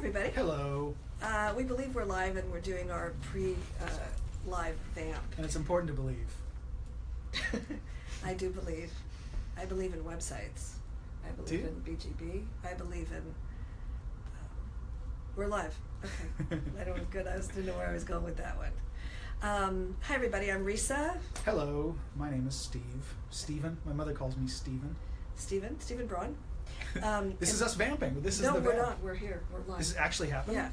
everybody. Hello. We believe we're live and we're doing our pre-live vamp. And it's important to believe. I do believe. I believe in websites. I believe in BGB. I believe in... we're live. Okay. I didn't know where I was going with that one. Hi everybody, I'm Risa. Hello. My name is Steven. My mother calls me Steven. Steven Braun. This is us vamping. This is no, the we're vamp. not. We're here. We're live. This is actually happening? Yeah.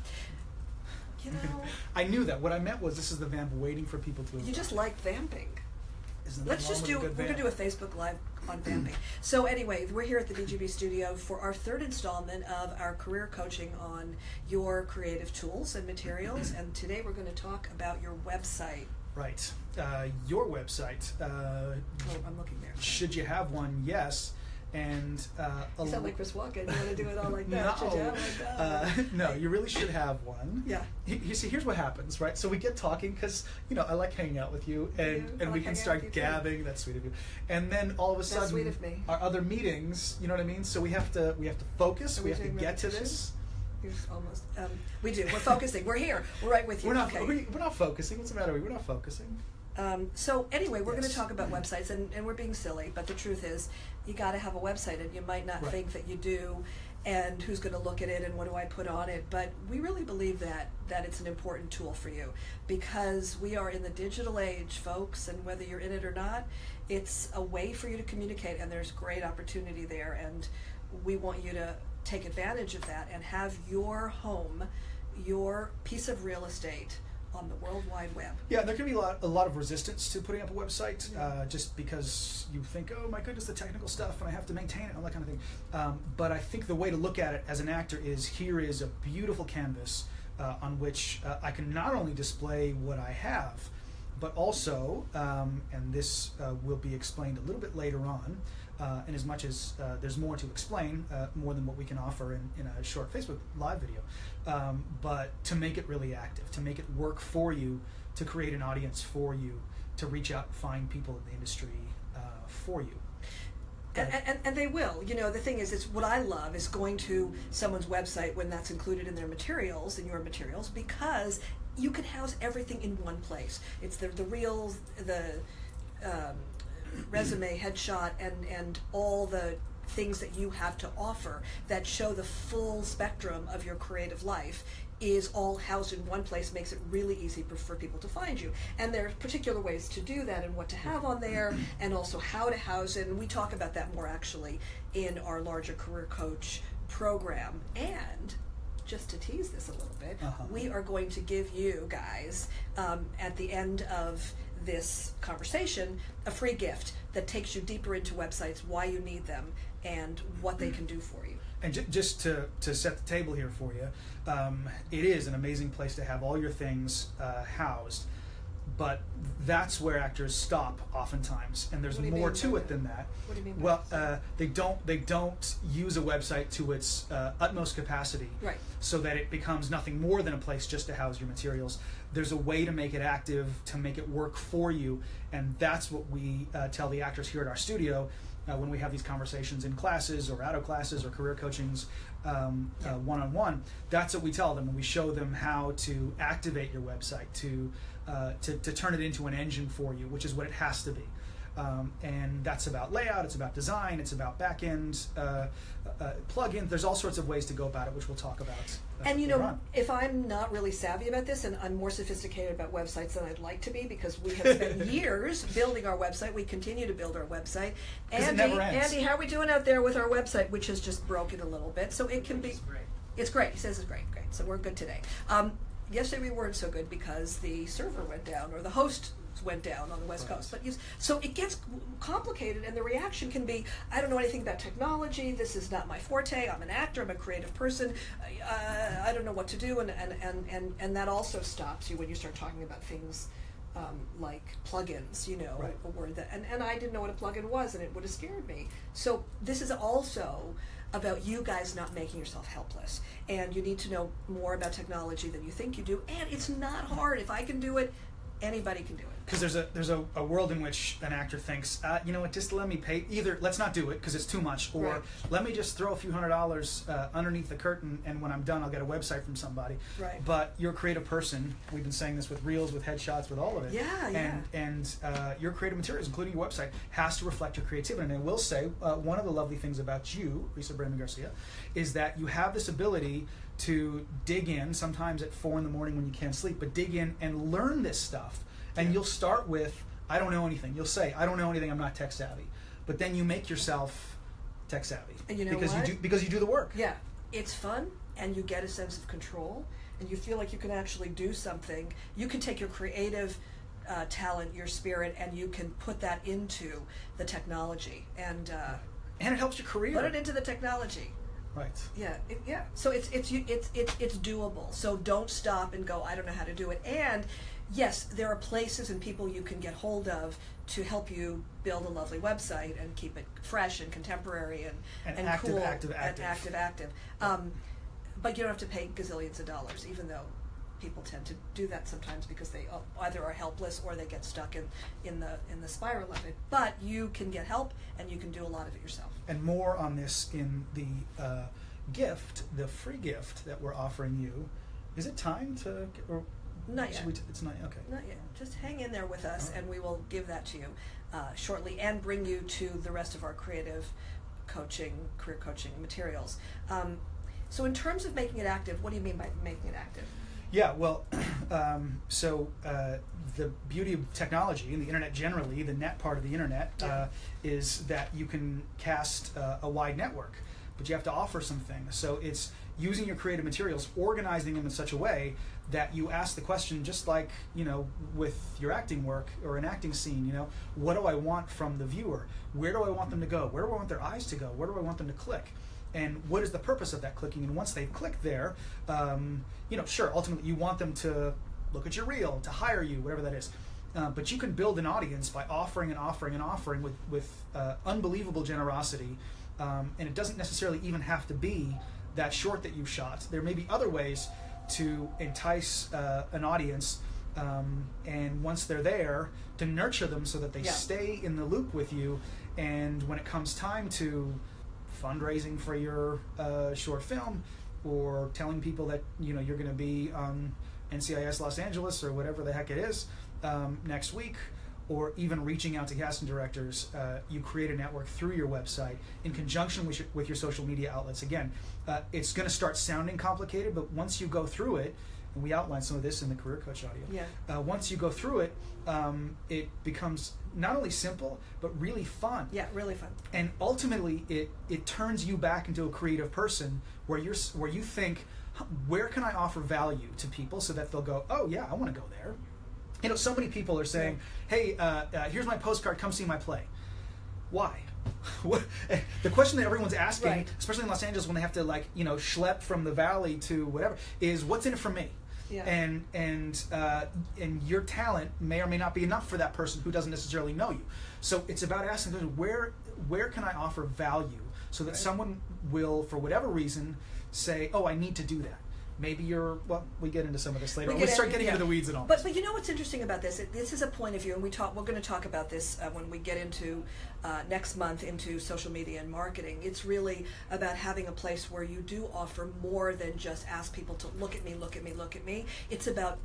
You know... I knew that. What I meant was this is the vamp waiting for people to... You just like vamping. Isn't Let's just do... We're going to do a Facebook Live on vamping. So anyway, we're here at the BGB studio for our third installment of our career coaching on your creative tools and materials. And today we're going to talk about your website. Right. Your website. Oh, I'm looking there. Should you have one? Yes. And you sound like Chris Walken. You want to do it all like that? No, should you have no, you really should have one. Yeah. You see, here's what happens, right? So we get talking because I like hanging out with you, and we can start gabbing. That's sweet of you. And then all of a sudden, sweet of me. Our other meetings, you know what I mean? So we have to focus. We have to get to this. Almost. We do. We're focusing. We're here. We're right with you. We're not focusing. What's the matter? We're not focusing. So anyway, we're going to talk about websites, and we're being silly, but the truth is, you got to have a website, and you might not think that you do, and who's going to look at it, and what do I put on it? But we really believe that it's an important tool for you, because we are in the digital age, folks, and whether you're in it or not, it's a way for you to communicate, and there's great opportunity there, and we want you to take advantage of that and have your home, your piece of real estate, on the World Wide Web. Yeah, there can be a lot of resistance to putting up a website, just because you think, oh my goodness, the technical stuff, and I have to maintain it, all that kind of thing. But I think the way to look at it as an actor is, here is a beautiful canvas on which I can not only display what I have, but also, and this will be explained a little bit later on, and as much as there's more to explain, more than what we can offer in a short Facebook Live video, but to make it really active, to make it work for you, to create an audience for you, to reach out and find people in the industry for you. And they will. You know, the thing is, it's what I love is going to someone's website when that's included in their materials, in your materials, because you can house everything in one place. It's the reels, the resume, headshot, and all the things that you have to offer that show the full spectrum of your creative life is all housed in one place, makes it really easy for people to find you. And there are particular ways to do that and what to have on there, and also how to house it. And we talk about that more actually in our larger career coach program. And just to tease this a little bit, we are going to give you guys, at the end of this conversation, a free gift that takes you deeper into websites, why you need them, and what they can do for you. And just to set the table here for you, it is an amazing place to have all your things housed, but that's where actors stop oftentimes, and there's more to it than that. What do you mean by Well, they don't use a website to its utmost capacity, right, so that it becomes nothing more than a place just to house your materials. There's a way to make it active, to make it work for you, and that's what we tell the actors here at our studio when we have these conversations in classes or out of classes or career coachings one-on-one. That's what we tell them, and we show them how to activate your website, to turn it into an engine for you, which is what it has to be. And that's about layout, it's about design, it's about back-end plugins. There's all sorts of ways to go about it, which we'll talk about. And you know, if I'm not really savvy about this, and I'm more sophisticated about websites than I'd like to be, because we have spent years building our website, we continue to build our website. Andy, how are we doing out there with our website, which has just broken a little bit? So it can be... It's great. He says it's great. So we're good today. Yesterday we weren't so good because the server went down, or the host went down on the West Coast. But so it gets complicated, and the reaction can be, I don't know anything about technology, this is not my forte, I'm an actor, I'm a creative person, I don't know what to do, and that also stops you when you start talking about things like plugins, you know, a word that, and I didn't know what a plugin was, and it would have scared me. So this is also about you guys not making yourself helpless, and you need to know more about technology than you think you do, and it's not hard. If I can do it, anybody can do it. because there's a world in which an actor thinks, you know what, just let me pay, either let's not do it because it's too much, or let me just throw a few $100s underneath the curtain, and when I'm done I'll get a website from somebody. Right. But you're a creative person. We've been saying this with reels, with headshots, with all of it. And your creative materials, including your website, has to reflect your creativity. And I will say, one of the lovely things about you, Lisa Brandon Garcia, is that you have this ability to dig in, sometimes at 4 a.m. when you can't sleep, but dig in and learn this stuff. And you'll start with, I don't know anything. You'll say, I don't know anything, I'm not tech savvy. But then you make yourself tech savvy. And you know because what? Because you do the work. Yeah. It's fun, and you get a sense of control, and you feel like you can actually do something. You can take your creative talent, your spirit, and you can put that into the technology. And it helps your career. Put it into the technology. Right. Yeah, yeah. So it's doable. So don't stop and go, I don't know how to do it. And yes, there are places and people you can get hold of to help you build a lovely website and keep it fresh and contemporary and active, cool active. And active. But you don't have to pay gazillions of dollars, even though people tend to do that sometimes because they either are helpless or they get stuck in the spiral of it. But you can get help, and you can do a lot of it yourself. And more on this in the gift, the free gift that we're offering you. Is it time to? Or not yet. It's not okay. Not yet. Just hang in there with us, and we will give that to you shortly, and bring you to the rest of our creative coaching, career coaching materials. So, in terms of making it active, what do you mean by making it active? Yeah, well, the beauty of technology and the internet generally, the net part of the internet, is that you can cast a wide network, but you have to offer some things. So it's using your creative materials, organizing them in such a way that you ask the question, just like, you know, with your acting work or an acting scene, you know, what do I want from the viewer? Where do I want them to go? Where do I want their eyes to go? Where do I want them to click? And what is the purpose of that clicking? And once they've clicked there, you know, sure, ultimately you want them to look at your reel, to hire you, whatever that is. But you can build an audience by offering and offering and offering with unbelievable generosity. And it doesn't necessarily even have to be that short that you shot. There may be other ways to entice an audience, and once they're there, to nurture them so that they stay in the loop with you. And when it comes time to fundraising for your short film, or telling people that, you know, you're going to be on NCIS Los Angeles or whatever the heck it is next week, or even reaching out to casting directors, you create a network through your website in conjunction with your social media outlets. Again, it's going to start sounding complicated, but once you go through it, and we outlined some of this in the Career Coach audio. Once you go through it, it becomes not only simple, but really fun. Yeah, really fun. And ultimately, it turns you back into a creative person where you think, where can I offer value to people so that they'll go, oh yeah, I want to go there. You know, so many people are saying, hey, here's my postcard, come see my play. Why? The question that everyone's asking, especially in Los Angeles when they have to, like, you know, schlep from the valley to whatever, is what's in it for me? Yeah. And your talent may or may not be enough for that person who doesn't necessarily know you. So it's about asking, where can I offer value so that someone will, for whatever reason, say, oh, I need to do that. Maybe we get into some of this later. We start getting into the weeds and all this. But you know what's interesting about this? This is a point of view, and we're going to talk about this when we get into next month into social media and marketing. It's really about having a place where you do offer more than just ask people to look at me, look at me, look at me. It's about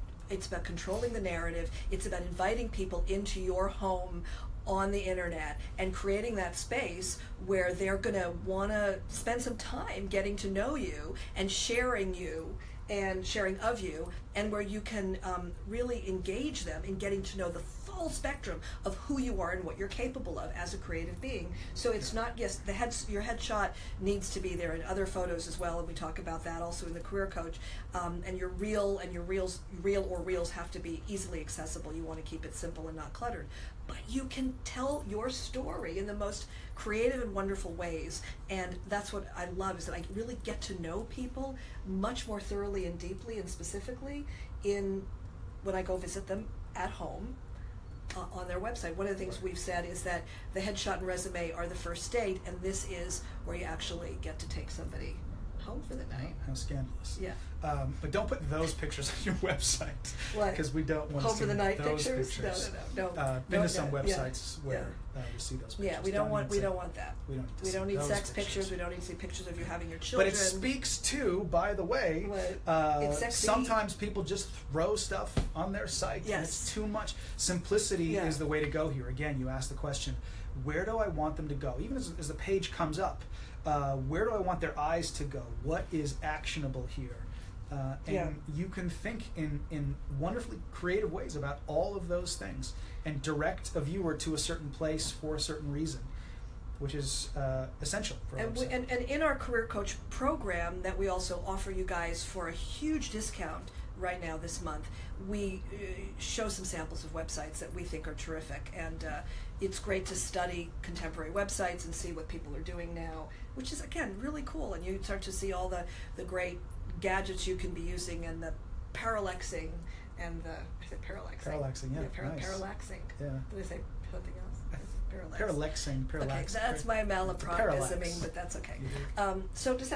controlling the narrative. It's about inviting people into your home on the internet and creating that space where they're going to want to spend some time getting to know you and sharing of you, and where you can really engage them in getting to know the full spectrum of who you are and what you're capable of as a creative being. So it's not, yes, your headshot needs to be there, and other photos as well, and we talk about that also in the Career Coach. And your reel and your reels have to be easily accessible. You want to keep it simple and not cluttered. But you can tell your story in the most creative and wonderful ways, and that's what I love, is that I really get to know people much more thoroughly and deeply and specifically when I go visit them at home on their website. One of the things we've said is that the headshot and resume are the first date, and this is where you actually get to take somebody home for the night. How scandalous. Yeah. But don't put those pictures on your website. What? Because we don't want to see home for the night those pictures. No. Been to some websites where you see those pictures. Yeah, we don't want that. We don't need sex pictures. We don't need to see pictures of you having your children. But it speaks to, by the way, it's sexy. Sometimes people just throw stuff on their site. Yes. And it's too much. Simplicity is the way to go here. Again, you ask the question, where do I want them to go? Even as the page comes up, where do I want their eyes to go? What is actionable here? And you can think in wonderfully creative ways about all of those things and direct a viewer to a certain place for a certain reason, which is essential for a website. And in our Career Coach program that we also offer you guys for a huge discount right now this month, we show some samples of websites that we think are terrific, and it's great to study contemporary websites and see what people are doing now, which is, again, really cool. And you start to see all the great gadgets you can be using, and the parallaxing, and Parallaxing, yeah. Nice. Parallaxing. Yeah. Did I say something else? Parallaxing. Okay, that's my malapropisming, but that's okay. So does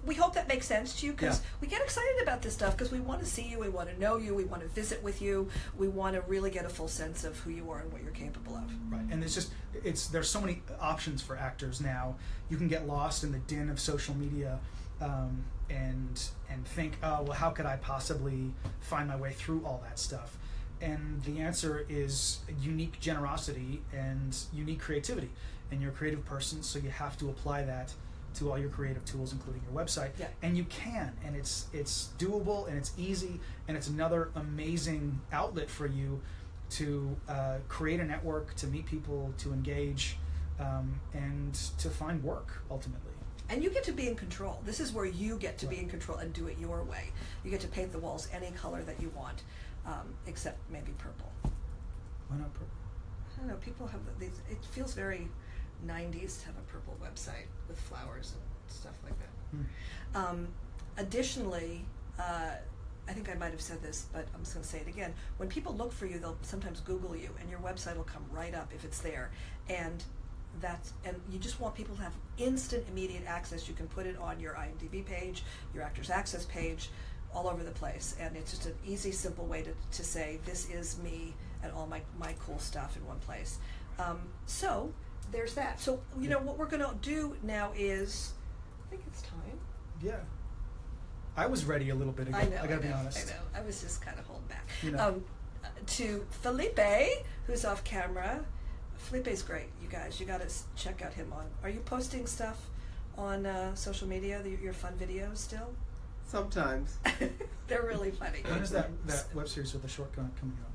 we hope that makes sense to you, because we get excited about this stuff because we want to see you, we want to know you, we want to visit with you, we want to really get a full sense of who you are and what you're capable of. Right, and there's so many options for actors now. You can get lost in the din of social media and think, oh, well, how could I possibly find my way through all that stuff? And the answer is unique generosity and unique creativity. And you're a creative person, so you have to apply that to all your creative tools, including your website. Yeah. And you can, and it's doable, and it's easy, and it's another amazing outlet for you to create a network, to meet people, to engage, and to find work, ultimately. And you get to be in control. This is where you get to be in control and do it your way. You get to paint the walls any color that you want. Except maybe purple. Why not purple? I don't know. People have these. It feels very 90s to have a purple website with flowers and stuff like that. Additionally, I think I might have said this, but I'm just going to say it again. When people look for you, they'll sometimes Google you, and your website will come right up if it's there. And you just want people to have instant, immediate access. You can put it on your IMDb page, your Actors Access page, all over the place, and it's just an easy, simple way to say, this is me and all my cool stuff in one place. So there's that. So what we're going to do now is, I think it's time. Yeah, I was ready a little bit ago. I gotta be honest. I know. I was just kind of holding back. To Felipe, who's off camera. Felipe's great, you guys. You got to check out him on. Are you posting stuff on social media? Your fun videos still? Sometimes. They're really funny. When is that web series with the short coming out?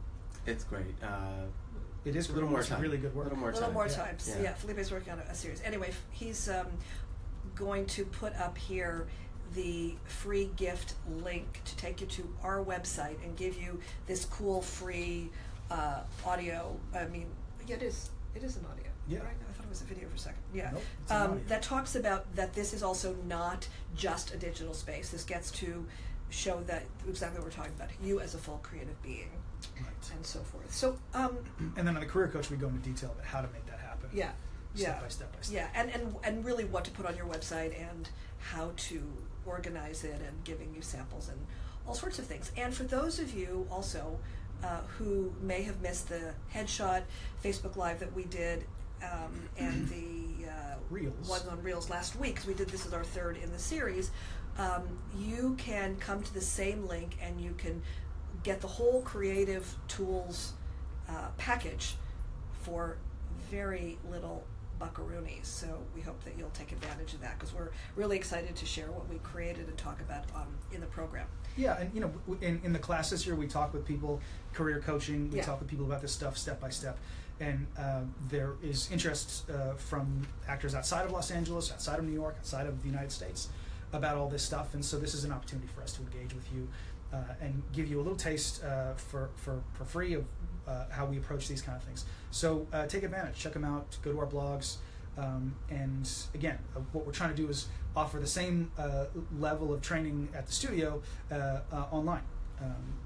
It's great. It is a little more time. Really good work. A little more time. Yeah, Felipe's working on a series. Anyway, he's going to put up here the free gift link to take you to our website and give you this cool free audio. I mean, it is an audio. Yeah. Right? I thought it was a video for a second. Yeah. Nope, it's an audio. That talks about that this is also not just a digital space. This gets to show that exactly what we're talking about, you as a full creative being. Right. And so forth. So and then on the Career Coach we go into detail about how to make that happen. Yeah. Step by step. Yeah, and really what to put on your website and how to organize it, and giving you samples and all sorts of things. And for those of you also who may have missed the headshot Facebook Live that we did and the Reels. one on Reels last week, because we did this as our third in the series, you can come to the same link and you can get the whole creative tools package for very little buckaroonies. So we hope that you'll take advantage of that, because we're really excited to share what we created and talk about in the program. Yeah, and in the classes here we talk with people, career coaching, we talk with people about this stuff step by step. And there is interest from actors outside of Los Angeles, outside of New York, outside of the United States about all this stuff. And so this is an opportunity for us to engage with you and give you a little taste for free of how we approach these kind of things. So take advantage, check them out, go to our blogs. And again, what we're trying to do is offer the same level of training at the studio online,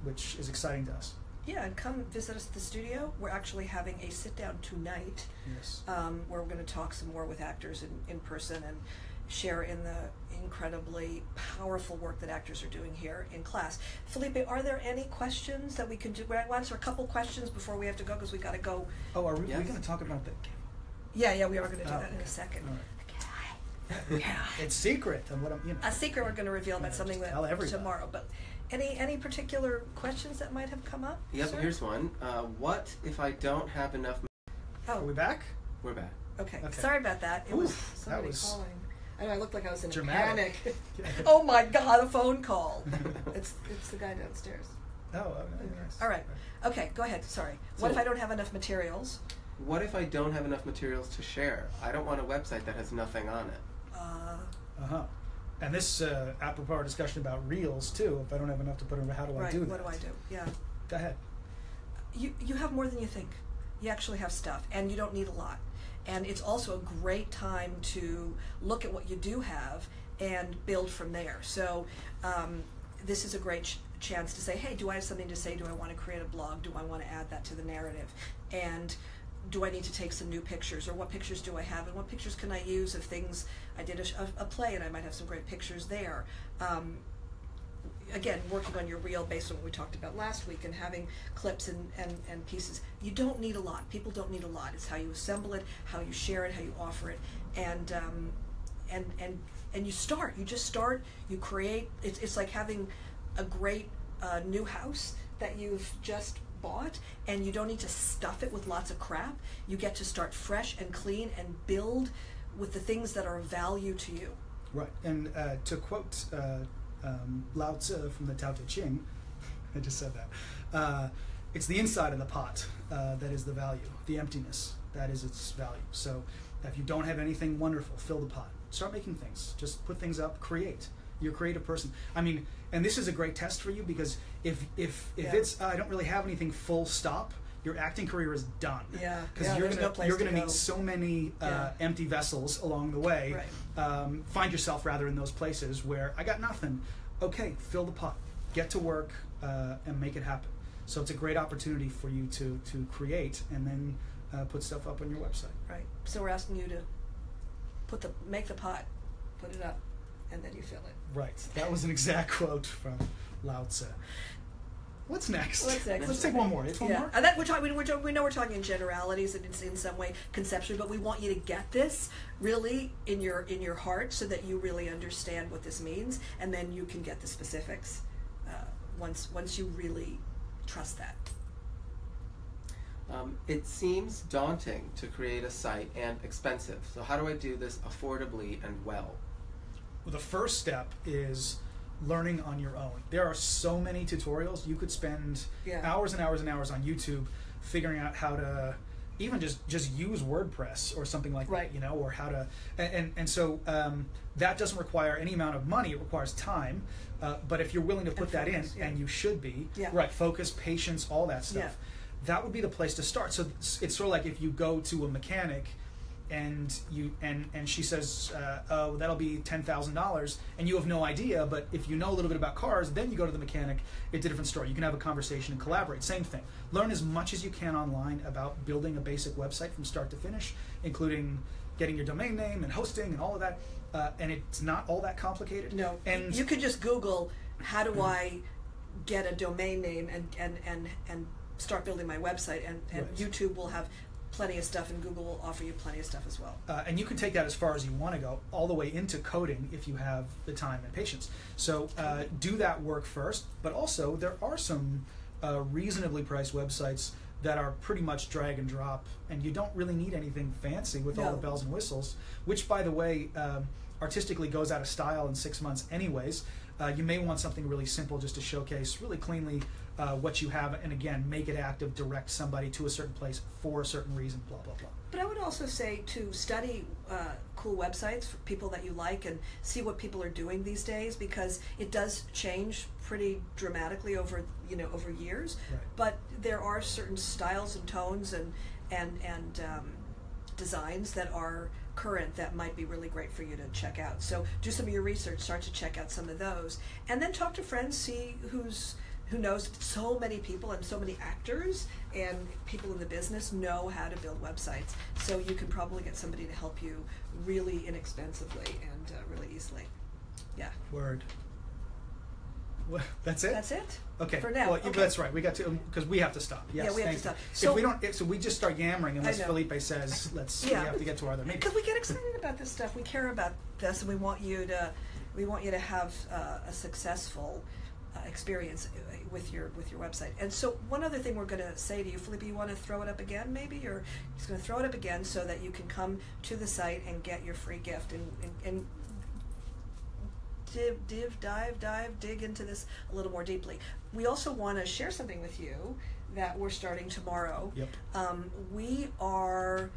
which is exciting to us. Yeah, and come visit us at the studio. We're actually having a sit-down tonight, yes, where we're going to talk some more with actors in person share in the incredibly powerful work that actors are doing here in class. Felipe, are there any questions that we can do? We'll answer a couple questions before we have to go, because we got to go. Oh, are we going to talk about that? Yeah, we are going to do that in a second. All right. It's secret. And what a secret we're going to reveal about something that tomorrow. But any particular questions that might have come up? Yep, sir? Here's one. What if I don't have enough? Are we back? We're back. Okay. Sorry about that. It was somebody calling. I know I looked like I was in dramatic. a panic. Oh my God, a phone call. It's the guy downstairs. Oh, nice. All right. Okay, go ahead. Sorry. What if I don't have enough materials? What if I don't have enough materials to share? I don't want a website that has nothing on it. And this, apropos our discussion about reels too, if I don't have enough to put in, how do I do that? What do I do? Yeah. Go ahead. You have more than you think. You actually have stuff, and you don't need a lot. And it's also a great time to look at what you do have and build from there. So this is a great chance to say, hey, do I have something to say? Do I want to create a blog? Do I want to add that to the narrative? And do I need to take some new pictures, or what pictures do I have, and what pictures can I use of things? I did a play, and I might have some great pictures there. Again, working on your reel based on what we talked about last week, and having clips and pieces. You don't need a lot. People don't need a lot. It's how you assemble it, how you share it, how you offer it, and you start. You just start. You create. It's like having a great new house that you've just bought, and you don't need to stuff it with lots of crap. You get to start fresh and clean and build with the things that are of value to you. Right, and to quote Lao Tzu from the Tao Te Ching, I just said that, it's the inside of the pot that is the value, the emptiness, that is its value. So if you don't have anything wonderful, fill the pot. Start making things. Just put things up, create. You're a creative person. I mean, and this is a great test for you, because if it's I don't really have anything, full stop, your acting career is done. Yeah, because you're gonna meet so many empty vessels along the way. Right. Find yourself rather in those places where I got nothing. Okay, fill the pot, get to work, and make it happen. So it's a great opportunity for you to create and then put stuff up on your website. Right. So we're asking you to make the pot, put it up, and then you fill it. Right. That was an exact quote from Lao Tzu. What's next? Let's take one more. One more? And that we know we're talking in generalities, and it's in some way conceptually, but we want you to get this really in your heart, so that you really understand what this means, and then you can get the specifics once you really trust that. It seems daunting to create a site and expensive. So how do I do this affordably and well? Well, the first step is learning on your own. There are so many tutorials. You could spend hours and hours and hours on YouTube figuring out how to even just use WordPress or something like that, you know, or how to, and so that doesn't require any amount of money. It requires time, but if you're willing to put that in, and you should be, right, focus, patience, all that stuff, that would be the place to start. So it's sort of like if you go to a mechanic and she says, oh, that'll be $10,000, and you have no idea, but if you know a little bit about cars, then you go to the mechanic, it's a different story. You can have a conversation and collaborate. Same thing. Learn as much as you can online about building a basic website from start to finish, including getting your domain name and hosting and all of that, and it's not all that complicated. No, and you could just Google, how do I get a domain name and start building my website, and YouTube will have plenty of stuff, and Google will offer you plenty of stuff as well. And you can take that as far as you want to go, all the way into coding if you have the time and patience. So do that work first, but also there are some reasonably priced websites that are pretty much drag and drop, and you don't really need anything fancy with all the bells and whistles, which, by the way, artistically goes out of style in 6 months anyways. You may want something really simple just to showcase really cleanly what you have, and again, make it active, direct somebody to a certain place for a certain reason, blah, blah, blah. But I would also say to study cool websites for people that you like, and see what people are doing these days, because it does change pretty dramatically over years. Right. But there are certain styles and tones and designs that are current that might be really great for you to check out. So do some of your research, start to check out some of those, and then talk to friends, see who's who knows, so many people and so many actors and people in the business know how to build websites. So you can probably get somebody to help you really inexpensively and really easily. Yeah. Word. Well, that's it? That's it. Okay. For now. Well, okay. That's right. We got to, because we have to stop. Yes, yeah, we have to stop. So, if we don't, so we just start yammering unless Felipe says, we have to get to our other meeting. Because we get excited about this stuff. We care about this, and we want you to have a successful experience with your website. And so one other thing we're going to say to you, Felipe, you want to throw it up again maybe? Or he's going to throw it up again so that you can come to the site and get your free gift and dig into this a little more deeply. We also want to share something with you that we're starting tomorrow. Yep. We are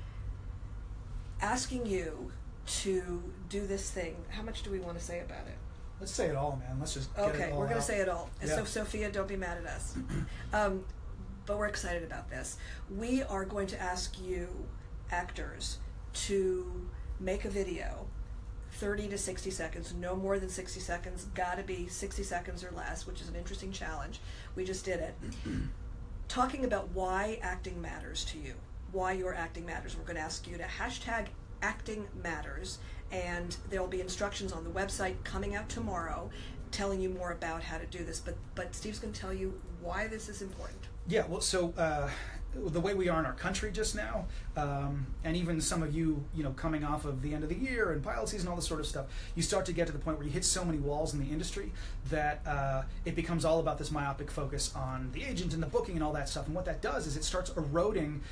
asking you to do this thing. How much do we want to say about it? Let's say it all, man. Let's just get okay, it all we're going to out. say it all. Yeah. So, Sophia, don't be mad at us. But we're excited about this. We are going to ask you, actors, to make a video, 30 to 60 seconds, no more than 60 seconds, gotta be 60 seconds or less, which is an interesting challenge. We just did it. Talking about why acting matters to you, why your acting matters. We're going to ask you to hashtag acting matters, and there will be instructions on the website coming out tomorrow telling you more about how to do this. But Steve's going to tell you why this is important. Yeah, well, so the way we are in our country just now, and even some of you, coming off of the end of the year and pilot season, all this sort of stuff, you start to get to the point where you hit so many walls in the industry that it becomes all about this myopic focus on the agent and the booking and all that stuff. And what that does is it starts eroding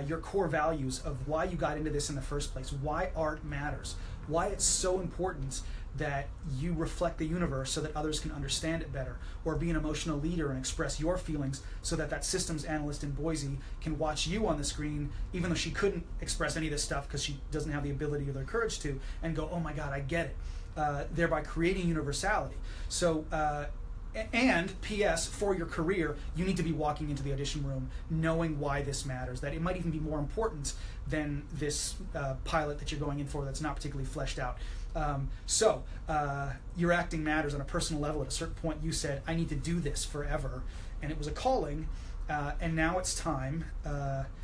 your core values of why you got into this in the first place, why art matters, why it's so important that you reflect the universe so that others can understand it better, or be an emotional leader and express your feelings so that that systems analyst in Boise can watch you on the screen, even though she couldn't express any of this stuff because she doesn't have the ability or the courage to, and go, oh my God, I get it, thereby creating universality. So, and P.S., for your career, you need to be walking into the audition room knowing why this matters, that it might even be more important than this pilot that you're going in for that's not particularly fleshed out. So your acting matters on a personal level. At a certain point you said, I need to do this forever, and it was a calling, and now it's time,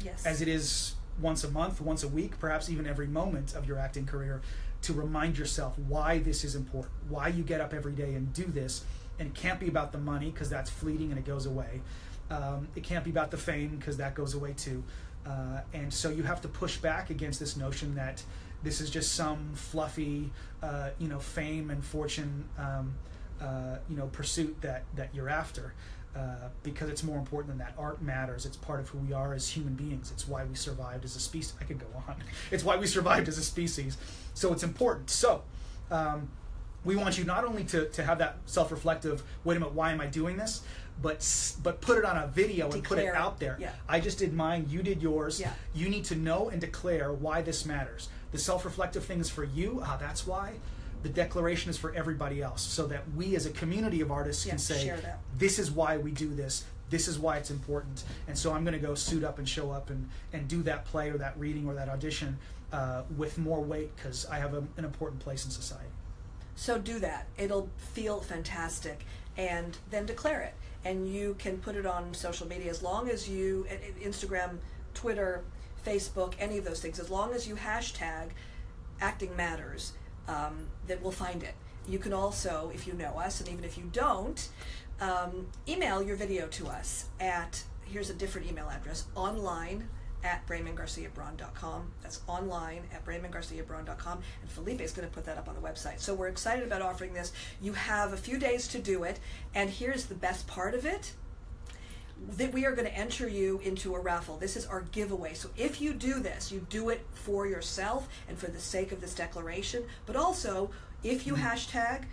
Yes. as it is once a month, once a week, perhaps even every moment of your acting career, to remind yourself why this is important, why you get up every day and do this. And it can't be about the money, because that's fleeting and it goes away. It can't be about the fame, because that goes away too. And so you have to push back against this notion that this is just some fluffy, fame and fortune, pursuit that you're after, because it's more important than that. Art matters. It's part of who we are as human beings. It's why we survived as a species. I could go on. It's why we survived as a species. So it's important. So we want you not only to have that self-reflective, wait a minute, why am I doing this? But put it on a video and put it out there. Yeah. I just did mine, you did yours. Yeah. You need to know and declare why this matters. The self-reflective thing is for you, that's why. The declaration is for everybody else, so that we as a community of artists can say, this is why we do this, this is why it's important, and so I'm going to go suit up and show up and do that play or that reading or that audition with more weight, because I have an important place in society. So do that. It'll feel fantastic, and then declare it. And you can put it on social media as long as you, Instagram, Twitter, Facebook, any of those things, as long as you hashtag acting matters, that we'll find it. You can also, if you know us, and even if you don't, email your video to us at, here's a different email address, online@BraymondGarciaBraun.com. That's online@BraymondGarciaBraun.com, and Felipe is going to put that up on the website. So we're excited about offering this. You have a few days to do it, and here's the best part of it, that we are going to enter you into a raffle. This is our giveaway. So if you do this, you do it for yourself and for the sake of this declaration, but also if you hashtag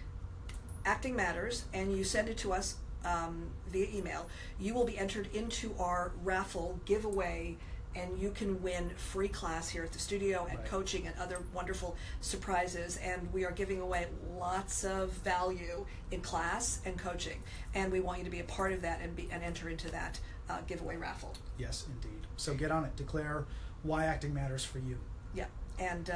Acting Matters and you send it to us via email, you will be entered into our raffle giveaway, and you can win free class here at the studio and coaching and other wonderful surprises. And we are giving away lots of value in class and coaching, and we want you to be a part of that and enter into that giveaway raffle. Yes, indeed. So get on it. Declare why acting matters for you. Yeah, and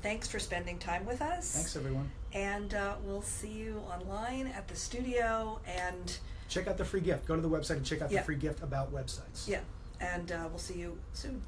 thanks for spending time with us. Thanks, everyone. And we'll see you online at the studio, and check out the free gift. Go to the website and check out the free gift about websites. Yeah, and we'll see you soon.